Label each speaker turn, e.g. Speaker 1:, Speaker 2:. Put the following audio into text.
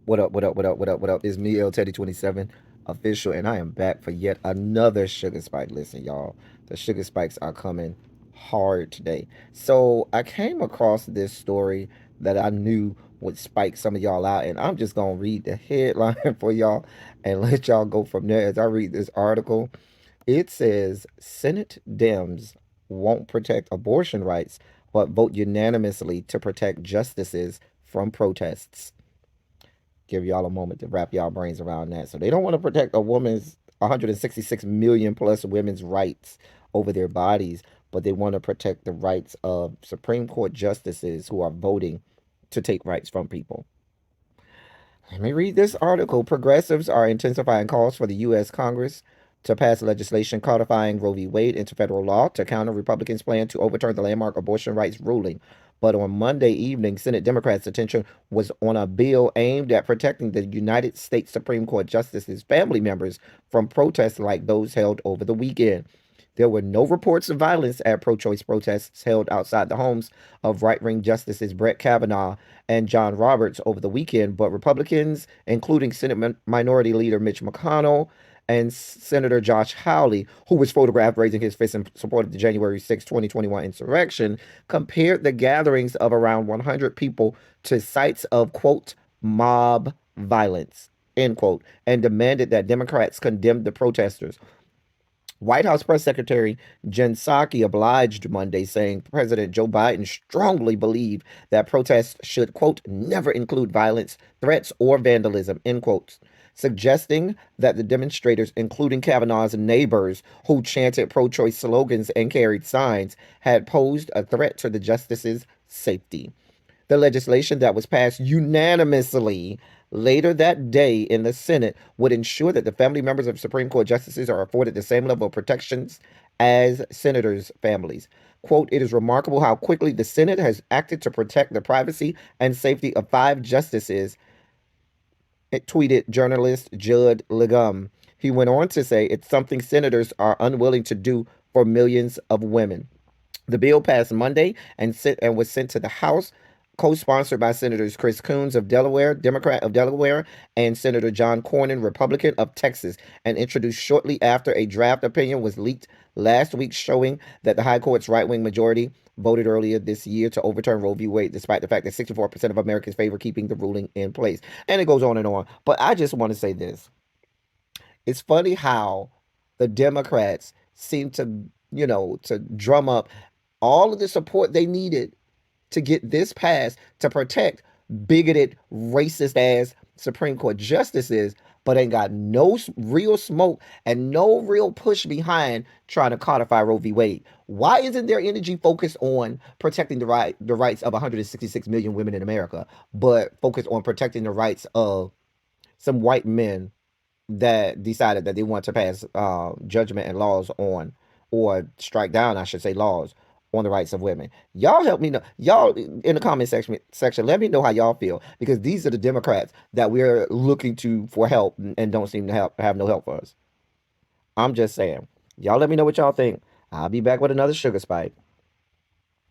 Speaker 1: What up, what up, what up, what up, what up? It's me, L Teddy 27 official, and I am back for yet another sugar spike. Listen, y'all, the sugar spikes are coming hard today. So I came across this story that I knew would spike some of y'all out, and I'm just gonna read the headline for y'all and let y'all go from there as I read this article. It says Senate Dems won't protect abortion rights, but vote unanimously to protect justices from protests. Give y'all a moment to wrap y'all brains around that. So they don't want to protect a woman's 166 million plus women's rights over their bodies, but they want to protect the rights of Supreme Court justices who are voting to take rights from people. Let me read this article. Progressives are intensifying calls for the U.S. Congress to pass legislation codifying Roe v. Wade into federal law to counter Republicans' plan to overturn the landmark abortion rights ruling. But on Monday evening, Senate Democrats' attention was on a bill aimed at protecting the United States Supreme Court justices' family members from protests like those held over the weekend. There were no reports of violence at pro choice protests held outside the homes of right wing Justices Brett Kavanaugh and John Roberts over the weekend, but Republicans, including Senate Minority Leader Mitch McConnell and Senator Josh Hawley, who was photographed raising his fist in support of the January 6, 2021 insurrection, compared the gatherings of around 100 people to sites of, quote, mob violence, end quote, and demanded that Democrats condemn the protesters. White House Press Secretary Jen Psaki obliged Monday, saying President Joe Biden strongly believed that protests should, quote, never include violence, threats, or vandalism, end quotes, suggesting that the demonstrators, including Kavanaugh's neighbors who chanted pro choice slogans and carried signs, had posed a threat to the justices' safety. The legislation that was passed unanimously later that day in the Senate would ensure that the family members of Supreme Court justices are afforded the same level of protections as senators' families. Quote, it is remarkable how quickly the Senate has acted to protect the privacy and safety of five justices, it tweeted journalist Judd Legum. He went on to say it's something senators are unwilling to do for millions of women. The bill passed Monday and was sent to the House, co-sponsored by Senators Chris Coons of Delaware, Democrat of Delaware, and Senator John Cornyn, Republican of Texas, and introduced shortly after a draft opinion was leaked last week showing that the High Court's right-wing majority voted earlier this year to overturn Roe v. Wade, despite the fact that 64% of Americans favor keeping the ruling in place. And it goes on and on. But I just want to say this. It's funny how the Democrats seem to, to drum up all of the support they needed to get this passed to protect bigoted, racist ass Supreme Court justices, but ain't got no real smoke and no real push behind trying to codify Roe v. Wade. Why isn't their energy focused on protecting the rights of 166 million women in America, but focused on protecting the rights of some white men that decided that they want to pass judgment and laws on, or strike down, I should say, laws on the rights of women. Y'all help me know. Y'all in the comment section, let me know how y'all feel because these are the Democrats that we're looking to for help and don't seem to have no help for us. I'm just saying. Y'all let me know what y'all think. I'll be back with another sugar spike.